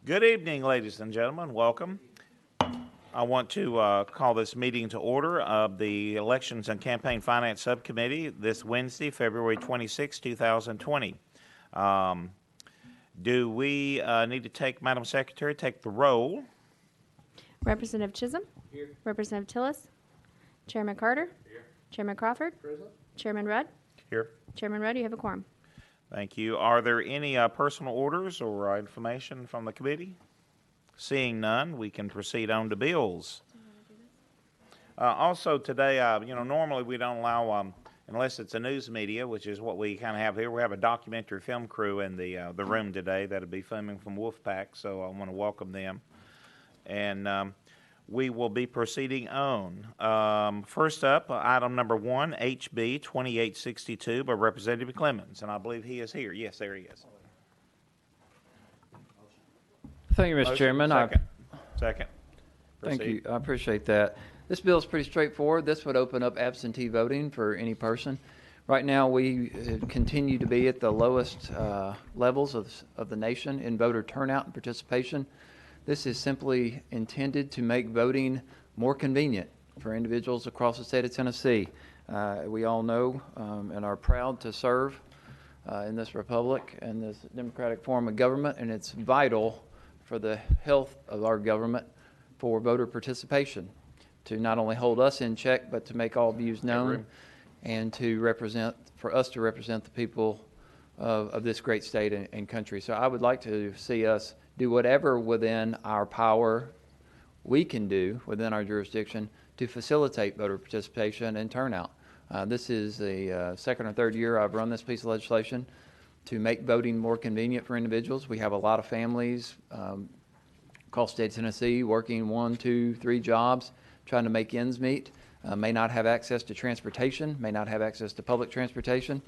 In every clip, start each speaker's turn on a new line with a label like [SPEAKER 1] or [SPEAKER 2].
[SPEAKER 1] Good evening, ladies and gentlemen. Welcome. I want to call this meeting to order of the Elections and Campaign Finance Subcommittee this Wednesday, February 26, 2020. Do we need to take, Madam Secretary, take the roll?
[SPEAKER 2] Representative Chisholm?
[SPEAKER 3] Here.
[SPEAKER 2] Representative Tillis? Chairman Carter?
[SPEAKER 3] Here.
[SPEAKER 2] Chairman Crawford?
[SPEAKER 3] Present.
[SPEAKER 2] Chairman Rudd?
[SPEAKER 1] Here.
[SPEAKER 2] Chairman Rudd, you have a quorum.
[SPEAKER 1] Thank you. Are there any personal orders or information from the committee? Seeing none, we can proceed on to bills. Also today, normally we don't allow, unless it's a news media, which is what we kind of have here. We have a documentary film crew in the room today that'll be filming from Wolf-PAC, so I want to welcome them. And we will be proceeding on. First up, item number 1, HB 2862 by Representative Clemens, and I believe he is here. Yes, there he is.
[SPEAKER 4] Thank you, Mr. Chairman.
[SPEAKER 1] Second.
[SPEAKER 4] Thank
[SPEAKER 1] Proceed.
[SPEAKER 4] you. I appreciate that. This bill is pretty straightforward. This would open up absentee voting for any person. Right now, we continue to be at the lowest levels of the nation in voter turnout and participation. This is simply intended to make voting more convenient for individuals across the state of Tennessee. We all know and are proud to serve in this republic and this democratic form of government, and it's vital for the health of our government for voter participation, to not only hold us in check, but to make all views known and for us to represent the people of this great state and country. So I would like to see us do whatever within our power we can do within our jurisdiction to facilitate voter participation and turnout. This is the second or third year I've run this piece of legislation to make voting more convenient for individuals. We have a lot of families across the state of Tennessee working 1, 2, 3 jobs, trying to make ends meet, may not have access to transportation, may not have access to public transportation,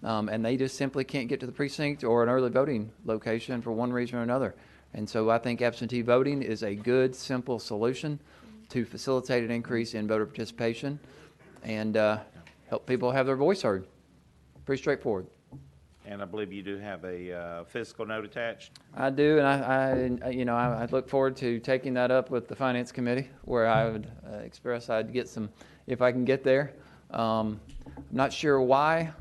[SPEAKER 4] and they just simply can't get to the precinct or an early voting location for one reason or another. And so I think absentee voting is a good, simple solution to facilitate an increase in voter participation and help people have their voice heard. Pretty straightforward.
[SPEAKER 1] And I believe you do have a fiscal note attached.
[SPEAKER 4] I do, and I look forward to taking that up with the Finance Committee, where I would express I'd get some, if I can get there. I'm not sure why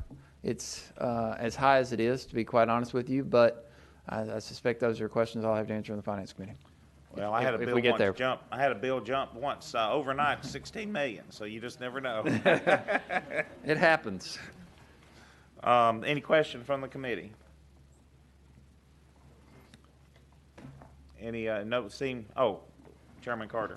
[SPEAKER 4] it's as high as it is, to be quite honest with you, but I suspect those are questions I'll have to answer in the Finance Committee.
[SPEAKER 1] Well, I had a bill jump once overnight to 16 million, so you just never know.
[SPEAKER 4] It happens.
[SPEAKER 1] Any question from the committee? Any notes seen? Oh, Chairman Carter.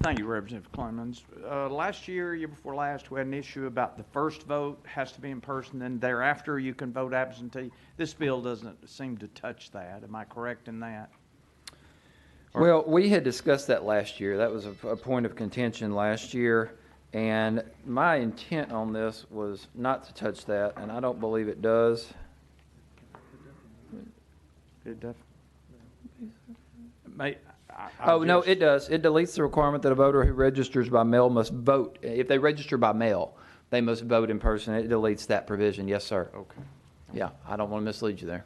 [SPEAKER 3] Thank you, Representative Clemens. Last year before last, we had an issue about the first vote has to be in person, and thereafter you can vote absentee. This bill doesn't seem to touch that. Am I correct in that?
[SPEAKER 4] Well, we had discussed that last year. That was a point of contention last year. And my intent on this was not to touch that, and I don't believe it does.
[SPEAKER 3] It definitely may.
[SPEAKER 4] No, it does. It deletes the requirement that a voter who registers by mail must vote. If they register by mail, they must vote in person. It deletes that provision. Yes, sir.
[SPEAKER 3] Okay.
[SPEAKER 4] Yeah, I don't want to mislead you there.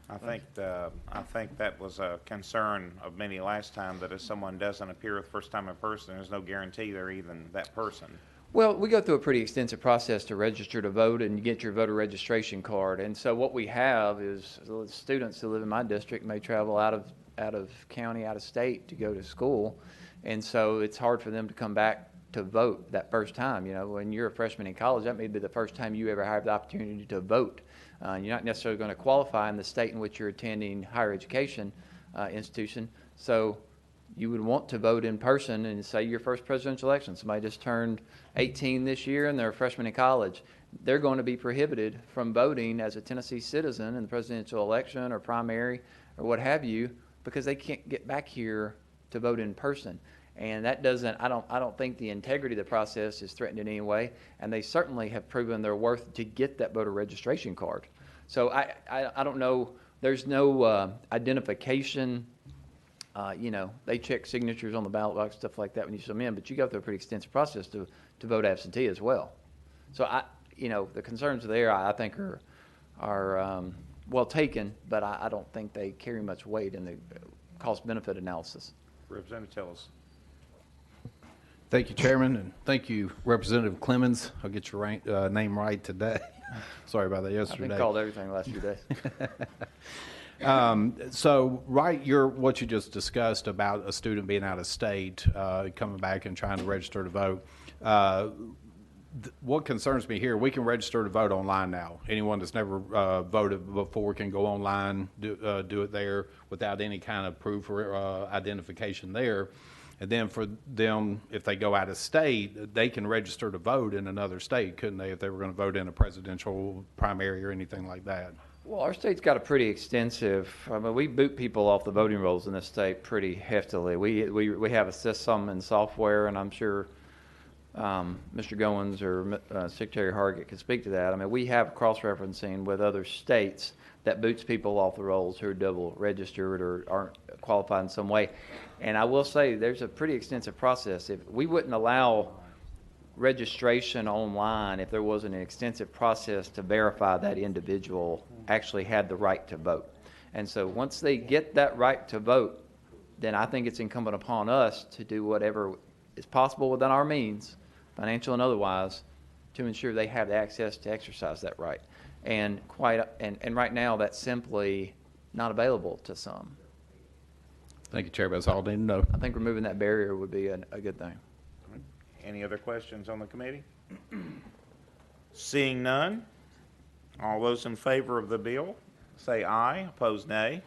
[SPEAKER 1] I think that was a concern of many last time, that if someone doesn't appear the first time in person, there's no guarantee they're even that person.
[SPEAKER 4] Well, we go through a pretty extensive process to register to vote and get your voter registration card. And so what we have is students who live in my district may travel out of county, out of state to go to school. And so it's hard for them to come back to vote that first time. You know, when you're a freshman in college, that may be the first time you ever have the opportunity to vote. You're not necessarily going to qualify in the state in which you're attending higher education institution. So you would want to vote in person and say your first presidential election. Somebody just turned 18 this year and they're a freshman in college. They're going to be prohibited from voting as a Tennessee citizen in the presidential election or primary or what have you, because they can't get back here to vote in person. And that doesn't, I don't think the integrity of the process is threatened in any way, and they certainly have proven their worth to get that voter registration card. So I don't know, there's no identification, they check signatures on the ballot box, stuff like that when you send them in, but you go through a pretty extensive process to vote absentee as well. So the concerns there I think are well taken, but I don't think they carry much weight in the cost-benefit analysis.
[SPEAKER 1] Representative Tillis.
[SPEAKER 5] Thank you, Chairman, and thank you, Representative Clemens. I'll get your name right today. Sorry about that
[SPEAKER 4] I've
[SPEAKER 5] yesterday.
[SPEAKER 4] been called everything the last few days.
[SPEAKER 5] So, what you just discussed about a student being out of state, coming back and trying to register to vote. What concerns me here, we can register to vote online now. Anyone that's never voted before can go online, do it there without any kind of proof or identification there. And then for them, if they go out of state, they can register to vote in another state, couldn't they, if they were going to vote in a presidential primary or anything like that?
[SPEAKER 4] Well, our state's got a pretty extensive, I mean, we boot people off the voting rolls in this state pretty heftily. We have a system and software, and I'm sure Mr. Goins or Secretary Hargett could speak to that. I mean, we have cross-referencing with other states that boots people off the rolls who are double registered or aren't qualified in some way. And I will say there's a pretty extensive process. If we wouldn't allow registration online if there wasn't an extensive process to verify that individual actually had the right to vote. And so once they get that right to vote, then I think it's incumbent upon us to do whatever is possible within our means, financial and otherwise, to ensure they have the access to exercise that right. And right now that's simply not available to some.
[SPEAKER 5] Thank you, Chair. That's all I need to know.
[SPEAKER 4] I think removing that barrier would be a good thing.
[SPEAKER 1] Any other questions on the committee? Seeing none, all those in favor of the bill, say aye. Opposed, nay.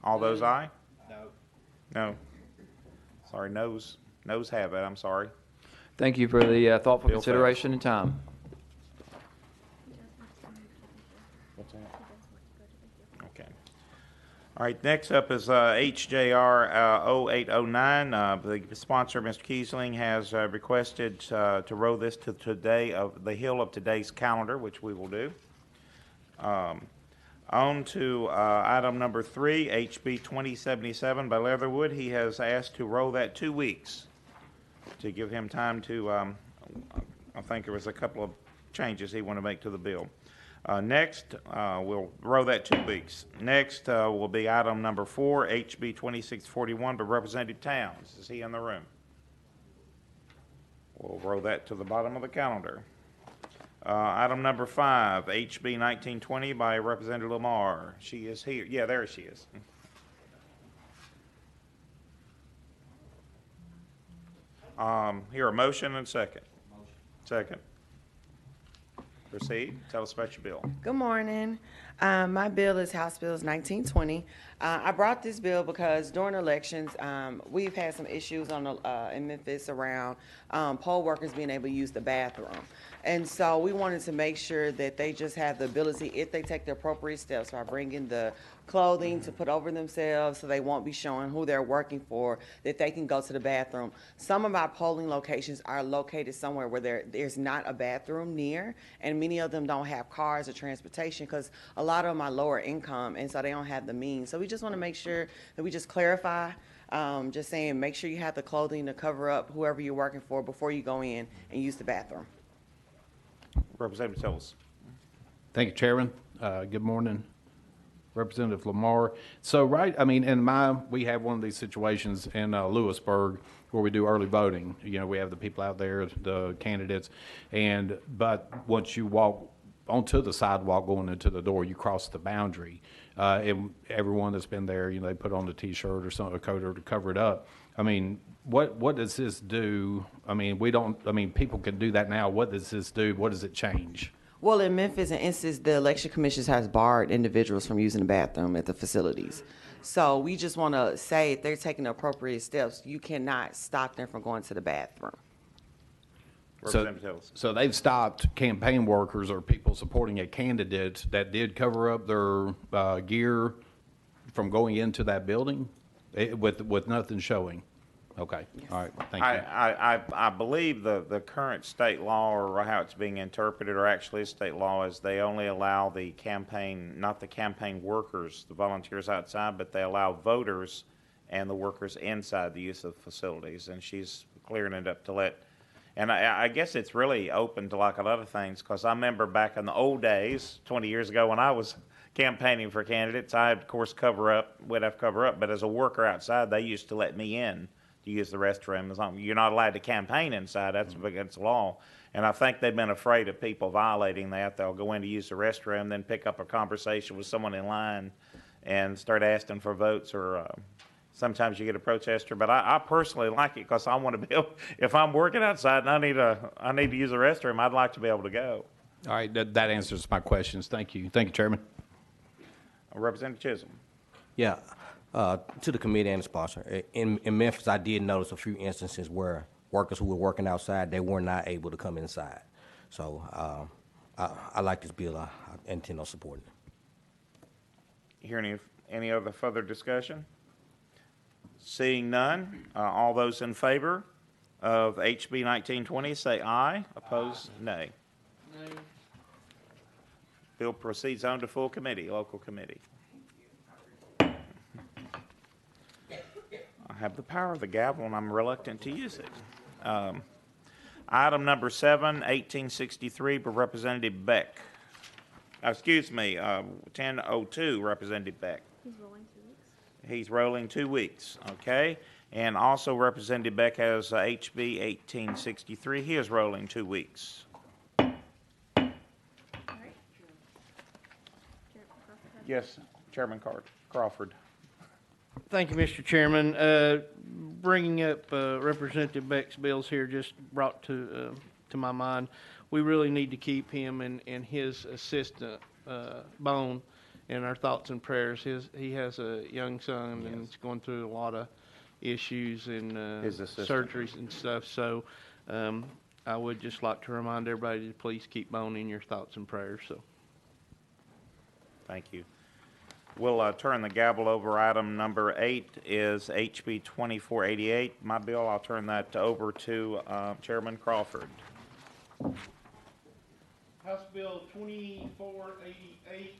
[SPEAKER 1] All those aye? No. No. Sorry, noes have it. I'm sorry.
[SPEAKER 4] Thank you for the thoughtful
[SPEAKER 1] Bill
[SPEAKER 4] consideration and time.
[SPEAKER 1] What's that? Okay. All right, next up is HJR 0809. The sponsor, Mr. Kiesling, has requested to row this to today of the hill of today's calendar, which we will do. On to item number 3, HB 2077 by Leatherwood. He has asked to roll that 2 weeks to give him time to, I think there was a couple of changes he wanted to make to the bill. Next, we'll row that 2 weeks. Next will be item number 4, HB 2641 by Representative Towns. Is he in the room? We'll row that to the bottom of the calendar. Item number 5, HB 1920 by Representative Lamar. She is here. Yeah, there she is. Here, a motion and second. Second. Proceed. Tell us about your bill.
[SPEAKER 6] Good morning. My bill is House Bills 1920. I brought this bill because during elections, we've had some issues in Memphis around poll workers being able to use the bathroom. And so we wanted to make sure that they just have the ability, if they take the appropriate steps by bringing the clothing to put over themselves so they won't be showing who they're working for, that they can go to the bathroom. Some of our polling locations are located somewhere where there's not a bathroom near, and many of them don't have cars or transportation because a lot of them are lower income, and so they don't have the means. So we just want to make sure that we just clarify, just saying make sure you have the clothing to cover up whoever you're working for before you go in and use the bathroom.
[SPEAKER 1] Representative Tillis.
[SPEAKER 5] Thank you, Chairman. Good morning, Representative Lamar. So, we have one of these situations in Lewisburg where we do early voting. You know, we have the people out there, the candidates, but once you walk onto the sidewalk going into the door, you cross the boundary. And everyone that's been there, you know, they put on a T-shirt or something, a coat to cover it up. I mean, what does this do? I mean, people can do that now. What does this do? What does it change?
[SPEAKER 6] Well, in Memphis, in instance, the election commission has barred individuals from using the bathroom at the facilities. So we just want to say if they're taking the appropriate steps, you cannot stop them from going to the bathroom.
[SPEAKER 1] Representative Tillis.
[SPEAKER 5] So they've stopped campaign workers or people supporting a candidate that did cover up their gear from going into that building with nothing showing. Okay.
[SPEAKER 6] Yes.
[SPEAKER 5] All right. Thank you.
[SPEAKER 1] I believe the current state law, or how it's being interpreted, or actually state law, is they only allow the campaign, not the campaign workers, the volunteers outside, but they allow voters and the workers inside the use of facilities. And she's clearing it up to let And I guess it's really open to like a lot of things, because I remember back in the old days, 20 years ago, when I was campaigning for candidates, I, of course, would have to cover up. But as a worker outside, they used to let me in to use the restroom. As long you're not allowed to campaign inside, that's against the law. And I think they've been afraid of people violating that. They'll go in to use the restroom, then pick up a conversation with someone in line and start asking for votes, or sometimes you get a protester. But I personally like it, because I want to be able, if I'm working outside and I need to use the restroom, I'd like to be able to go.
[SPEAKER 5] All right, that answers my questions. Thank you. Thank you, Chairman.
[SPEAKER 1] Representative Chisholm.
[SPEAKER 7] Yeah, to the committee and the sponsor. In Memphis, I did notice a few instances where workers who were working outside, they were not able to come inside. So I like this bill. I intend on supporting it.
[SPEAKER 1] Hear any other further discussion? Seeing none, all those in favor of HB 1920 say aye. Opposed, nay. Bill proceeds on to full committee, local committee. I have the power of the gavel, and I'm reluctant to use it. Item number 7, 1863, by Representative Beck. Excuse me, 1002, Representative Beck.
[SPEAKER 2] He's rolling 2 weeks.
[SPEAKER 1] He's rolling 2 weeks, okay? And also Representative Beck has HB 1863. He is rolling 2 weeks. Yes, Chairman Crawford.
[SPEAKER 8] Thank you, Mr. Chairman. Bringing up Representative Beck's bills here just brought to my mind, we really need to keep him and his assistant, Bone, in our thoughts and prayers. He has a young son, and it's going through a lot of issues and surgeries and stuff. So I would just like to remind everybody to please keep Bone in your thoughts and prayers. So,
[SPEAKER 1] thank you. We'll turn the gavel over. Item number 8 is HB 2488. My bill, I'll turn that over to Chairman Crawford.
[SPEAKER 8] House Bill 2488.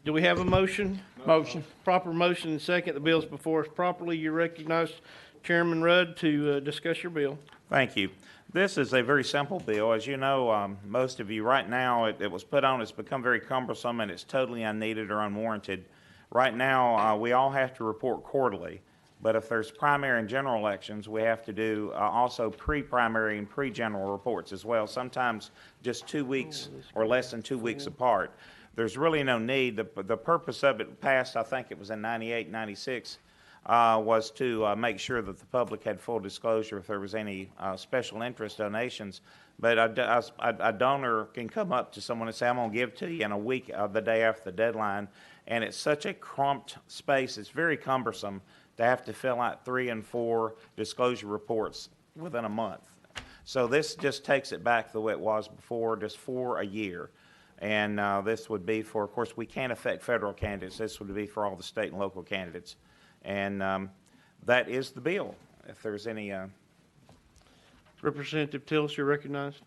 [SPEAKER 8] Do we have a motion?
[SPEAKER 4] Motion.
[SPEAKER 8] Proper motion and second. The bill's before us properly. You recognize Chairman Rudd to discuss your bill.
[SPEAKER 1] Thank you. This is a very simple bill. As you know, most of you, right now, it was put on, it's become very cumbersome, and it's totally unneeded or unwarranted. Right now, we all have to report quarterly, but if there's primary and general elections, we have to do also pre-primary and pre-general reports as well, sometimes just 2 weeks or less than 2 weeks apart. There's really no need. The purpose of it passed, I think it was in 98, 96, was to make sure that the public had full disclosure if there was any special interest donations. But a donor can come up to someone and say, I'm going to give to you in a week, the day after the deadline. And it's such a cramped space, it's very cumbersome to have to fill out 3 and 4 disclosure reports within a month. So this just takes it back the way it was before, just for a year. And this would be for, of course, we can't affect federal candidates. This would be for all the state and local candidates. And that is the bill. If there's any...
[SPEAKER 8] Representative Tillis, you're recognized.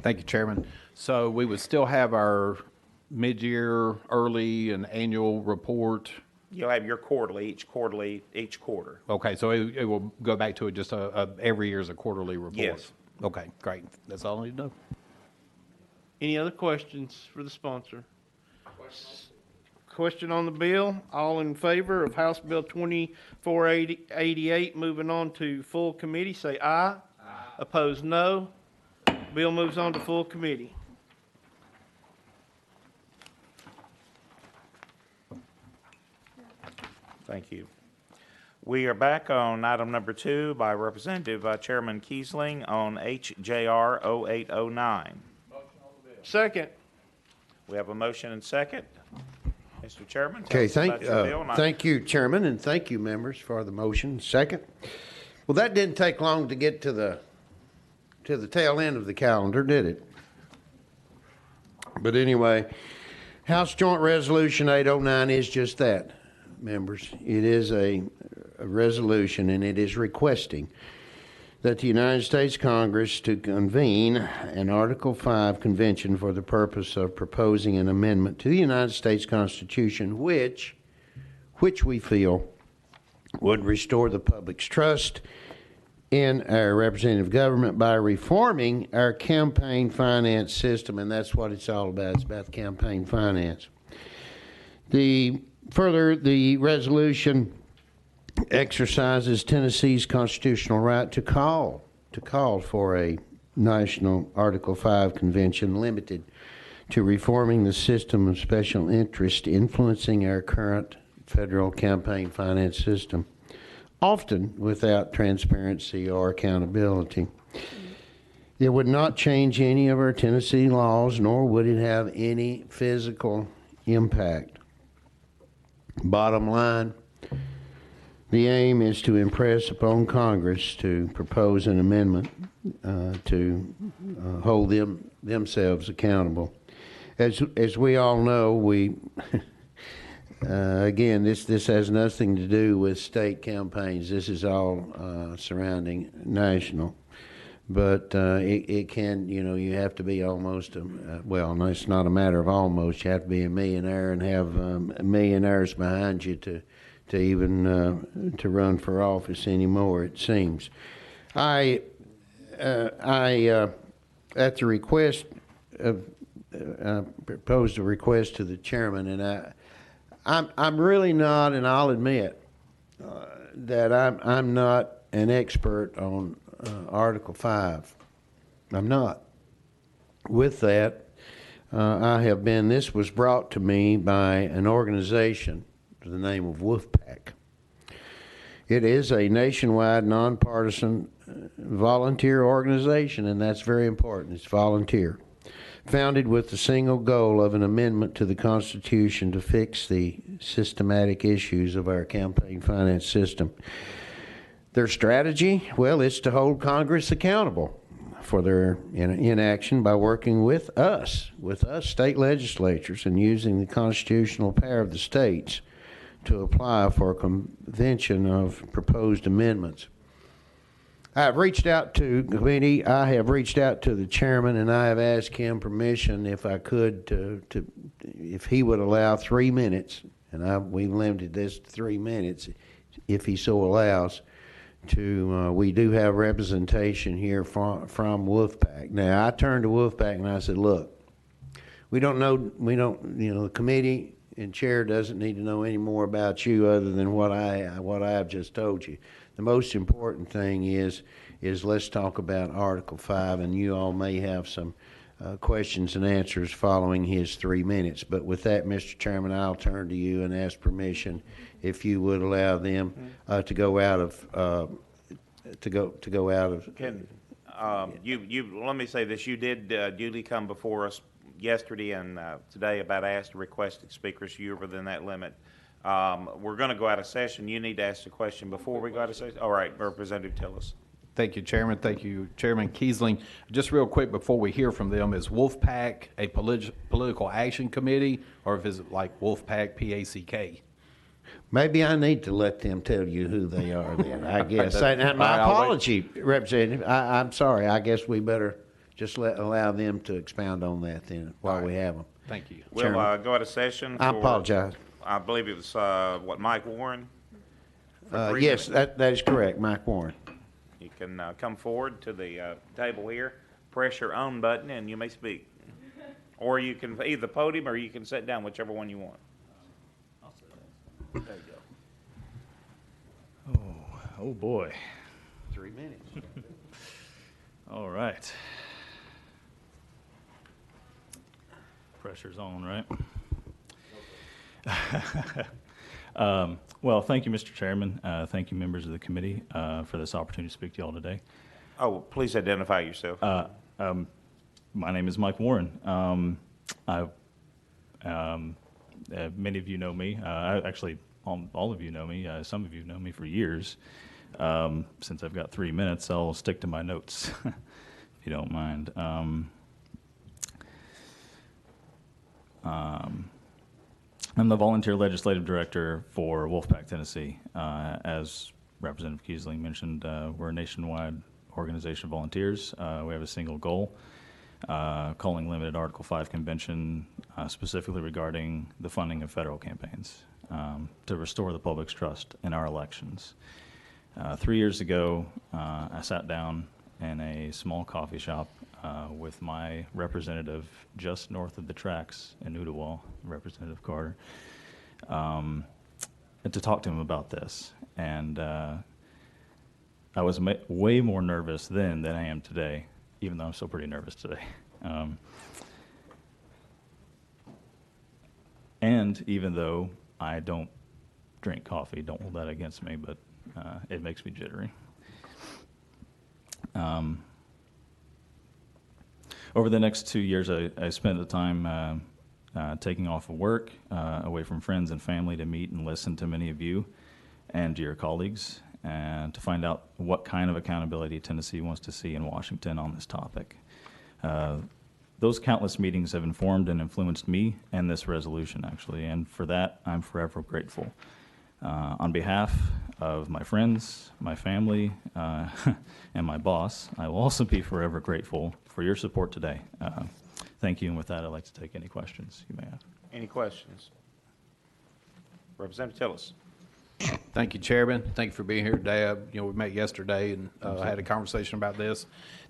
[SPEAKER 5] Thank you, Chairman. So we would still have our mid-year, early, and annual report.
[SPEAKER 1] You'll have your quarterly, each quarter.
[SPEAKER 5] Okay, so it will go back to just every year as a quarterly report?
[SPEAKER 1] Yes.
[SPEAKER 5] Okay, great. That's all I need to know.
[SPEAKER 8] Any other questions for the sponsor? Question on the bill. All in favor of House Bill 2488 moving on to full committee, say aye. Aye. Opposed, no. Bill moves on to full committee.
[SPEAKER 1] Thank you. We are back on item number 2 by Representative Chairman Kiesling on HJR 0809.
[SPEAKER 8] Second.
[SPEAKER 1] We have a motion and second. Mr. Chairman, tell
[SPEAKER 9] Okay,
[SPEAKER 1] us about your bill.
[SPEAKER 9] thank you, Chairman, and thank you, members, for the motion. Second. Well, that didn't take long to get to the tail end of the calendar, did it? But anyway, House Joint Resolution 809 is just that, members. It is a resolution, and it is requesting that the United States Congress to convene an Article 5 convention for the purpose of proposing an amendment to the United States Constitution, which we feel would restore the public's trust in our representative government by reforming our campaign finance system, and that's what it's all about. It's about campaign finance. The resolution exercises Tennessee's constitutional right to call for a national Article 5 convention limited to reforming the system of special interest influencing our current federal campaign finance system, often without transparency or accountability. It would not change any of our Tennessee laws, nor would it have any physical impact. Bottom line, the aim is to impress upon Congress to propose an amendment to hold themselves accountable. As we all know, again, this has nothing to do with state campaigns. This is all surrounding national. But it can, you have to be almost, well, it's not a matter of almost. You have to be a millionaire and have millionaires behind you to even to run for office anymore, it seems. I at the request of, proposed a request to the chairman, and I'm really not, and I'll admit that I'm not an expert on Article 5. I'm not. With that, this was brought to me by an organization by the name of Wolf-PAC. It is a nationwide, nonpartisan, volunteer organization, and that's very important. It's volunteer. Founded with the single goal of an amendment to the Constitution to fix the systematic issues of our campaign finance system. Their strategy, well, it's to hold Congress accountable for their inaction by working with us state legislatures, and using the constitutional power of the states to apply for a convention of proposed amendments. I have reached out to the committee, I have reached out to the chairman, and I have asked him permission if I could if he would allow 3 minutes, and we've limited this to 3 minutes, if he so allows. We do have representation here from Wolf-PAC. Now, I turned to Wolf-PAC and I said, look, the committee and chair doesn't need to know any more about you other than what I have just told you. The most important thing is let's talk about Article 5, and you all may have some questions and answers following his 3 minutes. But with that, Mr. Chairman, I'll turn to you and ask permission if you would allow them to go out of
[SPEAKER 1] Can let me say this: you did duly come before us yesterday and today about requested speakers. You're within that limit. We're going to go out of session. You need to ask the question before we go out of session. All right, Representative Tillis.
[SPEAKER 5] Thank you, Chairman. Thank you, Chairman Kiesling. Just real quick before we hear from them, is Wolf-PAC a political action committee, or is it like Wolf-PAC, P-A-C-K?
[SPEAKER 9] Maybe I need to let them tell you who they are then, I guess. My
[SPEAKER 5] right,
[SPEAKER 9] apology, Representative. I'm sorry. I guess we better just allow them to expound on that then while we have them.
[SPEAKER 5] Thank you.
[SPEAKER 1] We'll go out of session.
[SPEAKER 9] I apologize.
[SPEAKER 1] I believe it was, Mike Warren?
[SPEAKER 9] Yes, that is correct, Mike Warren.
[SPEAKER 1] You can come forward to the table here, press your own button, and you may speak. Or you can either the podium or you can sit down, whichever one you want. There you go.
[SPEAKER 10] Oh boy.
[SPEAKER 9] 3 minutes.
[SPEAKER 10] All right. Pressure's on, right? Well, thank you, Mr. Chairman. Thank you, members of the committee, for this opportunity to speak to you all today.
[SPEAKER 1] Oh, please identify yourself.
[SPEAKER 10] My name is Mike Warren. Many of you know me. Actually, all of you know me. Some of you know me for years. Since I've got 3 minutes, I'll stick to my notes, if you don't mind. I'm the volunteer legislative director for Wolf-PAC, Tennessee. As Representative Kiesling mentioned, we're a nationwide organization of volunteers. We have a single goal, calling limited Article 5 convention, specifically regarding the funding of federal campaigns, to restore the public's trust in our elections. 3 years ago, I sat down in a small coffee shop with my representative just north of the tracks in Ooltewah, Representative Carter, and to talk to him about this. And I was way more nervous then than I am today, even though I'm still pretty nervous today. And even though I don't drink coffee, don't hold that against me, but it makes me jittery. Over the next 2 years, I spent the time taking off of work, away from friends and family, to meet and listen to many of you and to your colleagues, and to find out what kind of accountability Tennessee wants to see in Washington on this topic. Those countless meetings have informed and influenced me and this resolution, actually, and for that, I'm forever grateful. On behalf of my friends, my family, and my boss, I will also be forever grateful for your support today. Thank you, and with that, I'd like to take any questions you may have.
[SPEAKER 1] Any questions? Representative Tillis.
[SPEAKER 5] Thank you, Chairman. Thank you for being here today. We met yesterday and had a conversation about this.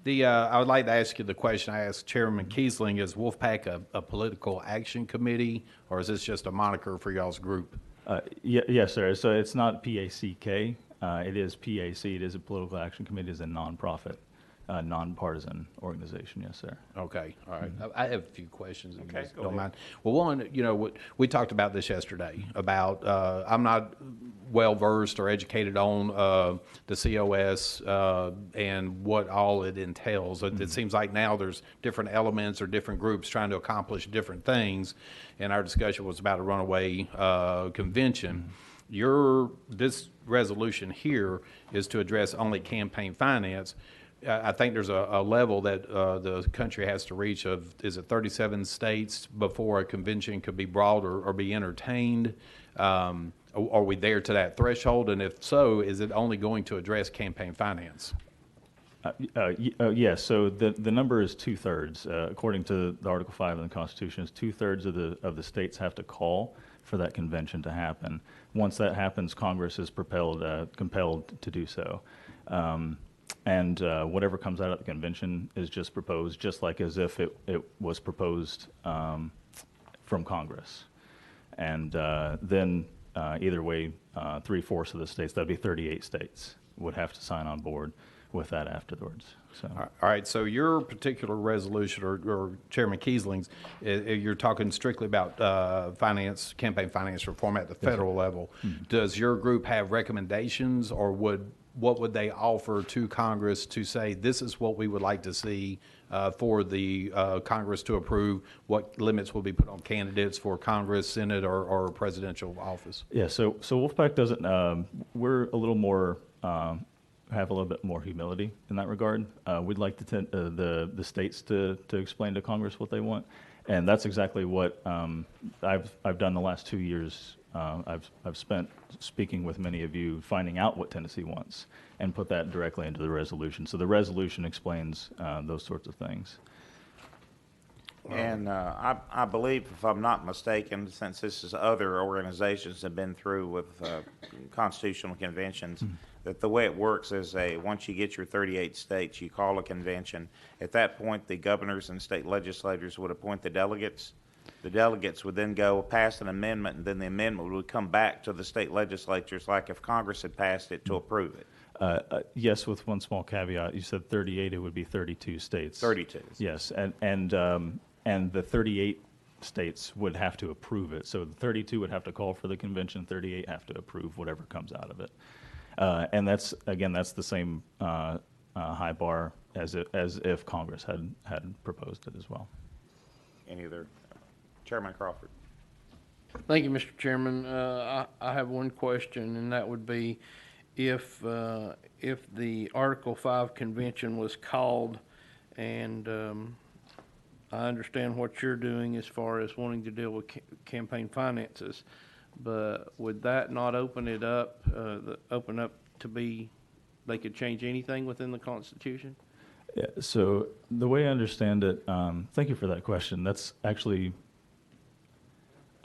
[SPEAKER 5] I would like to ask you the question I asked Chairman Kiesling: is Wolf-PAC a political action committee, or is this just a moniker for y'all's group?
[SPEAKER 10] Yes, sir. So it's not PACK. It is PAC. It is a political action committee. It is a nonprofit, nonpartisan organization. Yes, sir.
[SPEAKER 5] Okay, all right. I have a few questions, if
[SPEAKER 1] Okay,
[SPEAKER 5] you
[SPEAKER 1] go
[SPEAKER 5] don't
[SPEAKER 1] ahead.
[SPEAKER 5] mind. Well, one, we talked about this yesterday, about, I'm not well-versed or educated on the COS and what all it entails. It seems like now there's different elements or different groups trying to accomplish different things, and our discussion was about a runaway convention. This resolution here is to address only campaign finance. I think there's a level that the country has to reach of, is it 37 states before a convention could be brought or be entertained? Are we there to that threshold? And if so, is it only going to address campaign finance?
[SPEAKER 10] Yes. So the number is 2/3. According to the Article 5 of the Constitution, is 2/3 of the states have to call for that convention to happen. Once that happens, Congress is compelled to do so. And whatever comes out of the convention is just proposed, just like as if it was proposed from Congress. And then either way, 3/4 of the states, that'd be 38 states, would have to sign on board with that afterwards. So.
[SPEAKER 5] All right, so your particular resolution, or Chairman Kiesling's, you're talking strictly about campaign finance reform at the federal level. Does your group have recommendations, or what would they offer to Congress to say, this is what we would like to see for the Congress to approve? What limits will be put on candidates for Congress, Senate, or presidential office?
[SPEAKER 10] Yeah, so Wolf-PAC doesn't, we're a little more, have a little bit more humility in that regard. We'd like the states to explain to Congress what they want. And that's exactly what I've done the last 2 years. I've spent speaking with many of you, finding out what Tennessee wants, and put that directly into the resolution. So the resolution explains those sorts of things.
[SPEAKER 1] And I believe, if I'm not mistaken, since this is other organizations have been through with constitutional conventions, that the way it works is once you get your 38 states, you call a convention. At that point, the governors and state legislators would appoint the delegates. The delegates would then go pass an amendment, and then the amendment would come back to the state legislatures, like if Congress had passed it, to approve it.
[SPEAKER 10] Yes, with one small caveat. You said 38, it would be 32 states.
[SPEAKER 1] 32.
[SPEAKER 10] Yes, and the 38 states would have to approve it. So the 32 would have to call for the convention, 38 have to approve whatever comes out of it. And that's the same high bar as if Congress had proposed it as well.
[SPEAKER 1] Any other? Chairman Crawford.
[SPEAKER 8] Thank you, Mr. Chairman. I have one question, and that would be if the Article 5 convention was called, and I understand what you're doing as far as wanting to deal with campaign finances, but would that not open it up, to be, they could change anything within the Constitution?
[SPEAKER 10] Yeah, so the way I understand it, thank you for that question. That's actually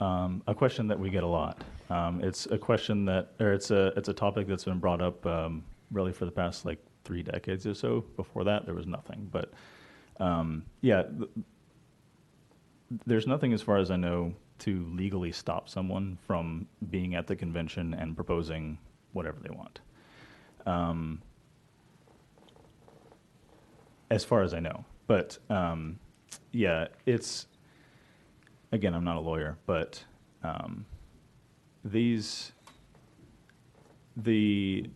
[SPEAKER 10] a question that we get a lot. It's a question it's a topic that's been brought up really for the past like 3 decades or so. Before that, there was nothing. But there's nothing as far as I know to legally stop someone from being at the convention and proposing whatever they want. As far as I know. But it's, again, I'm not a lawyer, but the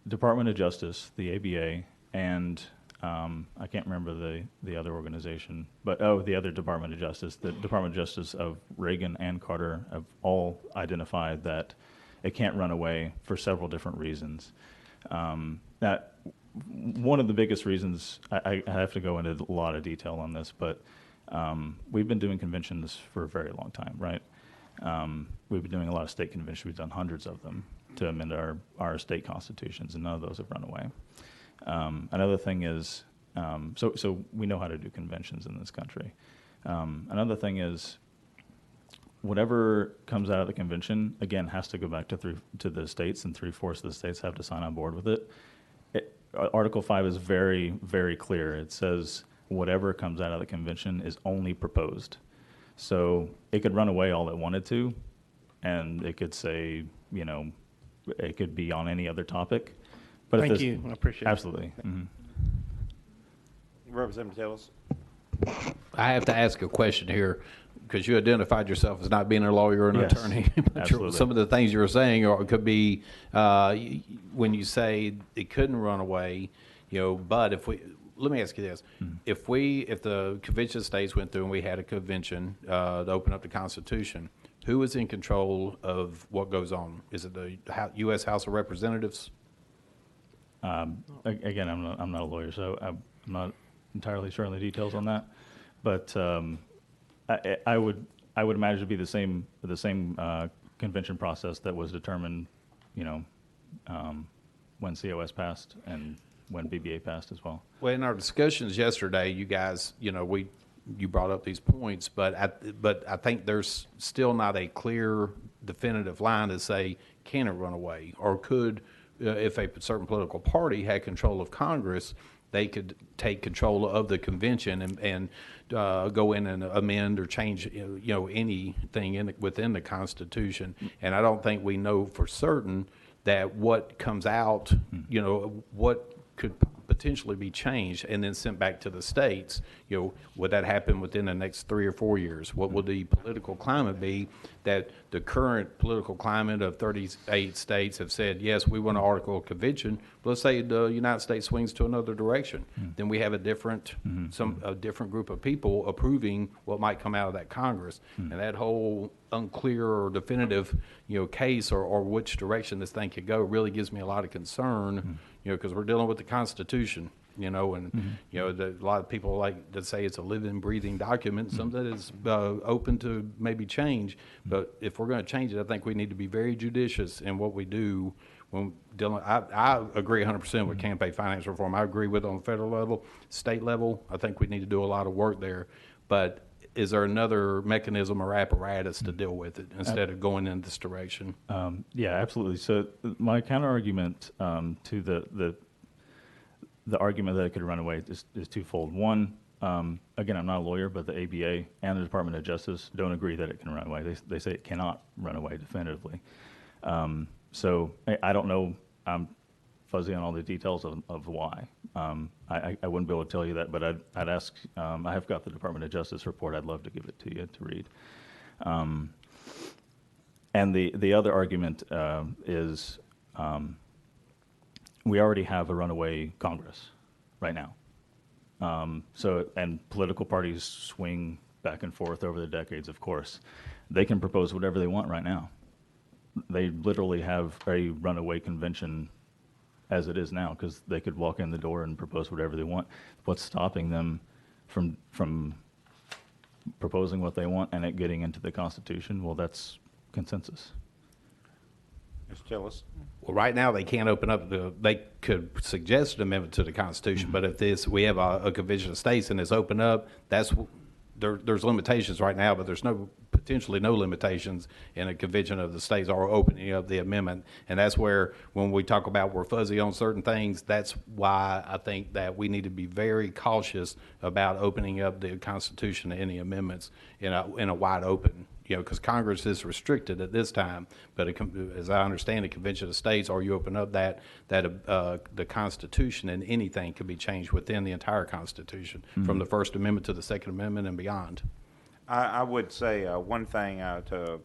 [SPEAKER 10] Department of Justice, the ABA, and I can't remember the other organization, but the other Department of Justice, the Department of Justice of Reagan and Carter have all identified that it can't run away for several different reasons. That one of the biggest reasons, I have to go into a lot of detail on this, but we've been doing conventions for a very long time, right? We've been doing a lot of state conventions. We've done hundreds of them to amend our state constitutions, and none of those have run away. Another thing is, so we know how to do conventions in this country. Another thing is, whatever comes out of the convention, again, has to go back to the states, and 3/4 of the states have to sign on board with it. Article 5 is very, very clear. It says whatever comes out of the convention is only proposed. So it could run away all it wanted to, and it could say, it could be on any other topic. But
[SPEAKER 8] Thank you. I appreciate it.
[SPEAKER 10] Absolutely. Mm-hmm.
[SPEAKER 1] Representative Tillis.
[SPEAKER 5] I have to ask a question here, because you identified yourself as not being a lawyer or an
[SPEAKER 10] Yes,
[SPEAKER 5] attorney. But
[SPEAKER 10] absolutely.
[SPEAKER 5] some of the things you're saying could be, when you say it couldn't run away, but let me ask you this.
[SPEAKER 10] Mm-hmm.
[SPEAKER 5] If the convention of states went through and we had a convention to open up the Constitution, who is in control of what goes on? Is it the U.S. House of Representatives?
[SPEAKER 10] Again, I'm not a lawyer, so I'm not entirely sure on the details on that. But I would imagine it'd be the same convention process that was determined, when COS passed and when BBA passed as well.
[SPEAKER 5] Well, in our discussions yesterday, you guys, you brought up these points, but I think there's still not a clear, definitive line to say, can it run away? Or could, if a certain political party had control of Congress, they could take control of the convention and go in and amend or change, anything within the Constitution. And I don't think we know for certain that what comes out, what could potentially be changed and then sent back to the states. Would that happen within the next 3 or 4 years? What would the political climate be that the current political climate of 38 states have said, yes, we want an article of convention, but let's say the United States swings to another direction. Then we have a different group of people approving what might come out of that Congress. And that whole unclear or definitive, case or which direction this thing could go really gives me a lot of concern, because we're dealing with the Constitution, and a lot of people like to say it's a living, breathing document, something that is open to maybe change. But if we're going to change it, I think we need to be very judicious in what we do when dealing. I agree 100% with campaign finance reform. I agree with it on the federal level, state level. I think we need to do a lot of work there. But is there another mechanism or apparatus to deal with it instead of going in this direction?
[SPEAKER 10] Yeah, absolutely. So my counter argument to the argument that it could run away is twofold. One, again, I'm not a lawyer, but the ABA and the Department of Justice don't agree that it can run away. They say it cannot run away definitively. So I don't know. I'm fuzzy on all the details of why. I wouldn't be able to tell you that, but I'd ask. I have got the Department of Justice report. I'd love to give it to you to read. And the other argument is we already have a runaway Congress right now. And political parties swing back and forth over the decades, of course. They can propose whatever they want right now. They literally have a runaway convention as it is now, because they could walk in the door and propose whatever they want. What's stopping them from proposing what they want and it getting into the Constitution? Well, that's consensus.
[SPEAKER 1] Mr. Tillis.
[SPEAKER 5] Well, right now they can't open up they could suggest an amendment to the Constitution, but if we have a convention of states and it's opened up, there's limitations right now, but there's no potentially no limitations in a convention of the states or opening of the amendment. And that's where, when we talk about we're fuzzy on certain things, that's why I think that we need to be very cautious about opening up the Constitution to any amendments in a wide open, because Congress is restricted at this time. But as I understand, the Convention of States, or you open up that the Constitution, and anything could be changed within the entire Constitution, from the First Amendment to the Second Amendment and beyond.
[SPEAKER 1] I would say one thing to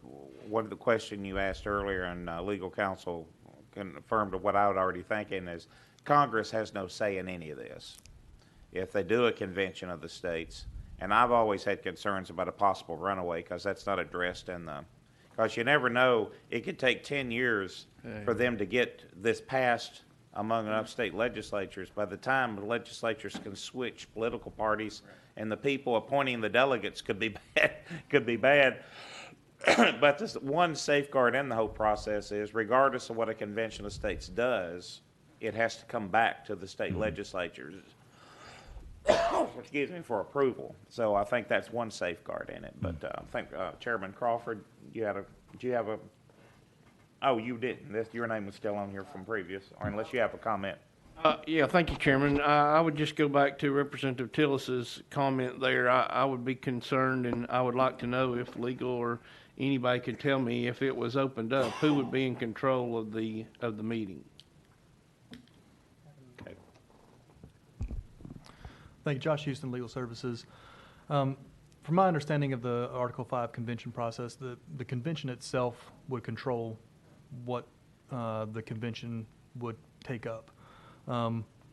[SPEAKER 1] one of the question you asked earlier, and legal counsel confirmed what I was already thinking, is Congress has no say in any of this. If they do a convention of the states, and I've always had concerns about a possible runaway because that's not addressed in the, because you never know, it could take 10 years for them to get this passed among enough state legislatures. By the time the legislatures can switch political parties, and the people appointing the delegates could be bad. But this one safeguard in the whole process is, regardless of what a convention of states does, it has to come back to the state legislatures, excuse me, for approval. So I think that's one safeguard in it. But I think Chairman Crawford, do you have a? Oh, you didn't. Your name was still on here from previous, or unless you have a comment.
[SPEAKER 8] Yeah, thank you, Chairman. I would just go back to Representative Tillis's comment there. I would be concerned, and I would like to know if legal or anybody could tell me, if it was opened up, who would be in control of the meeting?
[SPEAKER 1] Okay.
[SPEAKER 11] Thank you, Josh Houston, Legal Services. From my understanding of the Article 5 convention process, the convention itself would control what the convention would take up.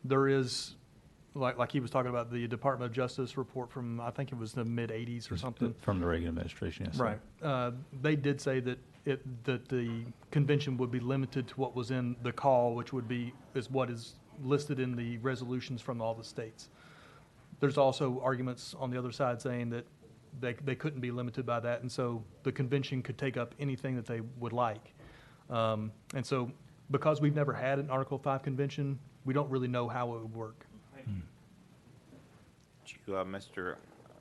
[SPEAKER 11] There is, like he was talking about, the Department of Justice report from, I think it was the mid-'80s or something.
[SPEAKER 10] From the Reagan administration, yes.
[SPEAKER 11] Right. They did say that the convention would be limited to what was in the call, which is what is listed in the resolutions from all the states. There's also arguments on the other side saying that they couldn't be limited by that, and so the convention could take up anything that they would like. And so, because we've never had an Article 5 convention, we don't really know how it would work.
[SPEAKER 1] Mr.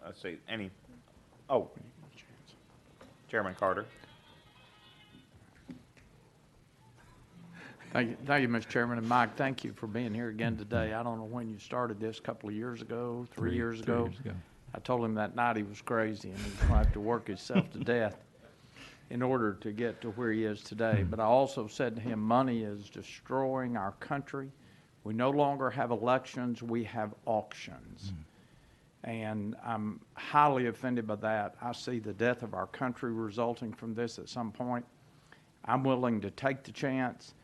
[SPEAKER 1] Let's see, Chairman Carter.
[SPEAKER 3] Thank you, Mr. Chairman. And Mike, thank you for being here again today. I don't know when you started this, a couple of years ago, three years ago. I told him that night he was crazy and he was going to have to work himself to death in order to get to where he is today. But I also said to him, money is destroying our country. We no longer have elections, we have auctions. And I'm highly offended by that. I see the death of our country resulting from this at some point. I'm willing to take the chance.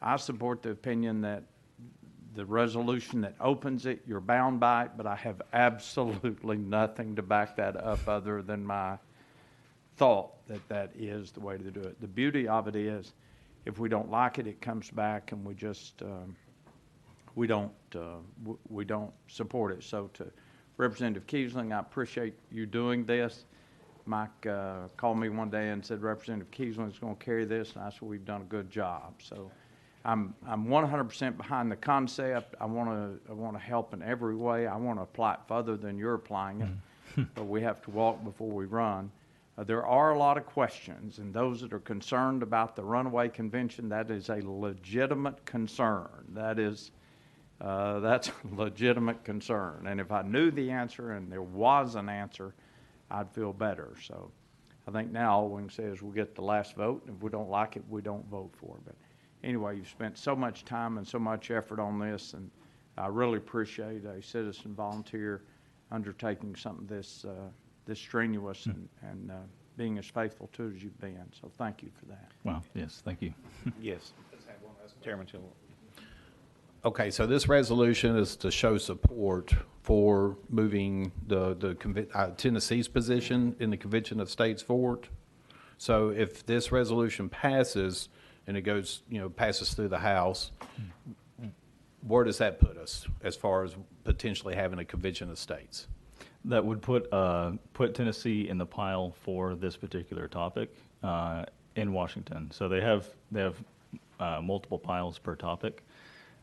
[SPEAKER 3] I support the opinion that the resolution that opens it, you're bound by it, but I have absolutely nothing to back that up other than my thought that that is the way to do it. The beauty of it is, if we don't like it, it comes back and we just, we don't support it. So to Representative Kiesling, I appreciate you doing this. Mike called me one day and said, Representative Kiesling is going to carry this, and I said, we've done a good job. So I'm 100% behind the concept. I want to help in every way. I want to apply it further than you're applying it, but we have to walk before we run. There are a lot of questions, and those that are concerned about the runaway convention, that is a legitimate concern. That's a legitimate concern. And if I knew the answer and there was an answer, I'd feel better. So I think now all we can say is we'll get the last vote, and if we don't like it, we don't vote for it. But anyway, you've spent so much time and so much effort on this, and I really appreciate a citizen volunteer undertaking something this strenuous and being as faithful to it as you've been. So thank you for that.
[SPEAKER 10] Wow, yes, thank you.
[SPEAKER 1] Yes. Chairman Tillett.
[SPEAKER 5] Okay, so this resolution is to show support for moving Tennessee's position in the Convention of States forward. So if this resolution passes and it goes, passes through the House, where does that put us as far as potentially having a Convention of States?
[SPEAKER 10] That would put Tennessee in the pile for this particular topic in Washington. So they have multiple piles per topic.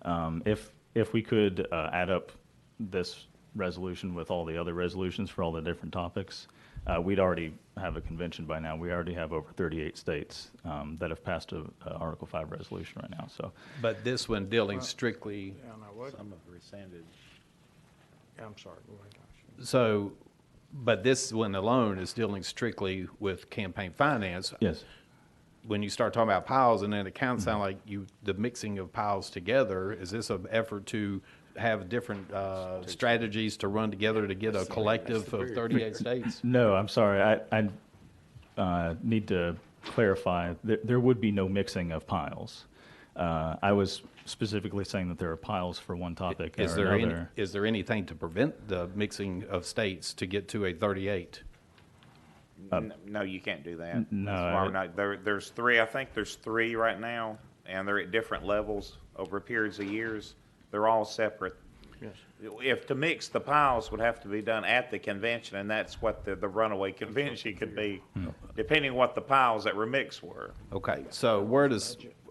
[SPEAKER 10] If we could add up this resolution with all the other resolutions for all the different topics, We'd already have a convention by now. We already have over 38 states that have passed a Article 5 resolution right now. So,
[SPEAKER 5] But this one dealing strictly,
[SPEAKER 1] Some have rescinded.
[SPEAKER 3] I'm sorry, go ahead, Josh.
[SPEAKER 5] so, but this one alone is dealing strictly with campaign finance.
[SPEAKER 10] yes.
[SPEAKER 5] When you start talking about piles, and then it kind of sounds like the mixing of piles together, is this an effort to have different strategies to run together to get a collective of 38 states?
[SPEAKER 10] No, I'm sorry. I need to clarify. There would be no mixing of piles. I was specifically saying that there are piles for one topic or another.
[SPEAKER 5] Is there anything to prevent the mixing of states to get to a 38?
[SPEAKER 1] No, you can't do that.
[SPEAKER 10] No,
[SPEAKER 1] That's why we're not- there's three, I think there's three right now, and they're at different levels over periods of years. They're all separate.
[SPEAKER 3] Yes.
[SPEAKER 1] If to mix the piles would have to be done at the convention, and that's what the runaway convention could be, depending what the piles that were mixed were.
[SPEAKER 5] Okay, so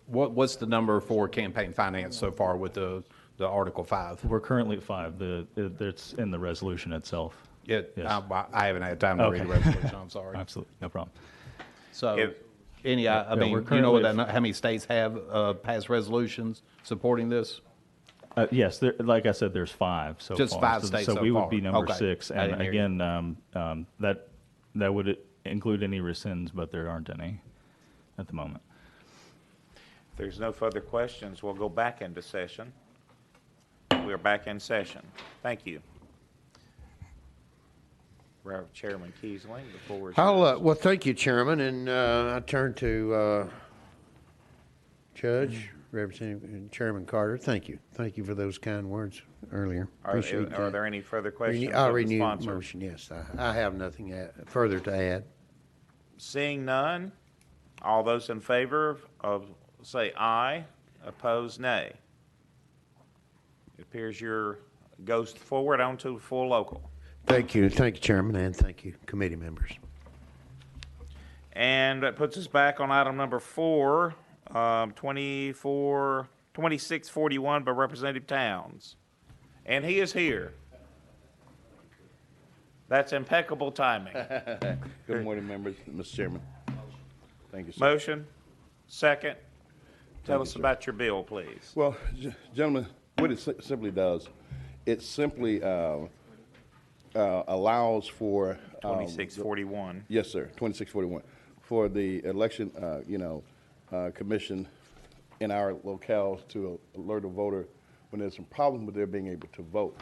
[SPEAKER 5] what's the number for campaign finance so far with the Article 5?
[SPEAKER 10] We're currently at 5. It's in the resolution itself.
[SPEAKER 5] Yes. I haven't had time to read the
[SPEAKER 10] Okay.
[SPEAKER 5] resolution, I'm sorry.
[SPEAKER 10] Absolutely, no problem.
[SPEAKER 5] So,
[SPEAKER 1] If-
[SPEAKER 5] I mean,
[SPEAKER 10] we're
[SPEAKER 5] you know
[SPEAKER 10] currently
[SPEAKER 5] how many states have passed resolutions supporting this?
[SPEAKER 10] Yes, like I said, there's 5 so
[SPEAKER 5] Just
[SPEAKER 10] far.
[SPEAKER 5] 5
[SPEAKER 10] So-
[SPEAKER 5] states
[SPEAKER 10] So
[SPEAKER 5] so
[SPEAKER 10] we
[SPEAKER 5] far.
[SPEAKER 10] would be number
[SPEAKER 5] Okay.
[SPEAKER 10] 6.
[SPEAKER 5] I
[SPEAKER 10] And
[SPEAKER 5] didn't hear you.
[SPEAKER 10] again, that would include any rescinds, but there aren't any at the moment.
[SPEAKER 1] If there's no further questions, we'll go back into session. We're back in session. Thank you. Chairman Keesling, the floor is yours.
[SPEAKER 9] Well, thank you, Chairman, and I turn to Judge, Representative Chairman Carter. Thank you. Thank you for those kind words earlier. Appreciate that.
[SPEAKER 1] Are there any further questions
[SPEAKER 9] I'll
[SPEAKER 1] of the
[SPEAKER 9] renew the
[SPEAKER 1] sponsor?
[SPEAKER 9] motion, yes. I have nothing further to add.
[SPEAKER 1] Seeing none, all those in favor of, say aye, opposed nay. It appears goes forward onto full local.
[SPEAKER 9] Thank you, Chairman, and thank you, committee members.
[SPEAKER 1] And that puts us back on item number 4, 2641 by Representative Towns. And he is here. That's impeccable timing.
[SPEAKER 12] Good morning, members, Mr. Chairman. Thank you, sir.
[SPEAKER 1] Motion, second. Tell
[SPEAKER 12] you,
[SPEAKER 1] us
[SPEAKER 12] sir.
[SPEAKER 1] about your bill, please.
[SPEAKER 12] Well, gentlemen, what it simply does, it simply allows for
[SPEAKER 1] 2641.
[SPEAKER 12] Yes, sir, 2641, for the election, commission in our locales to alert a voter when there's some problem with their being able to vote.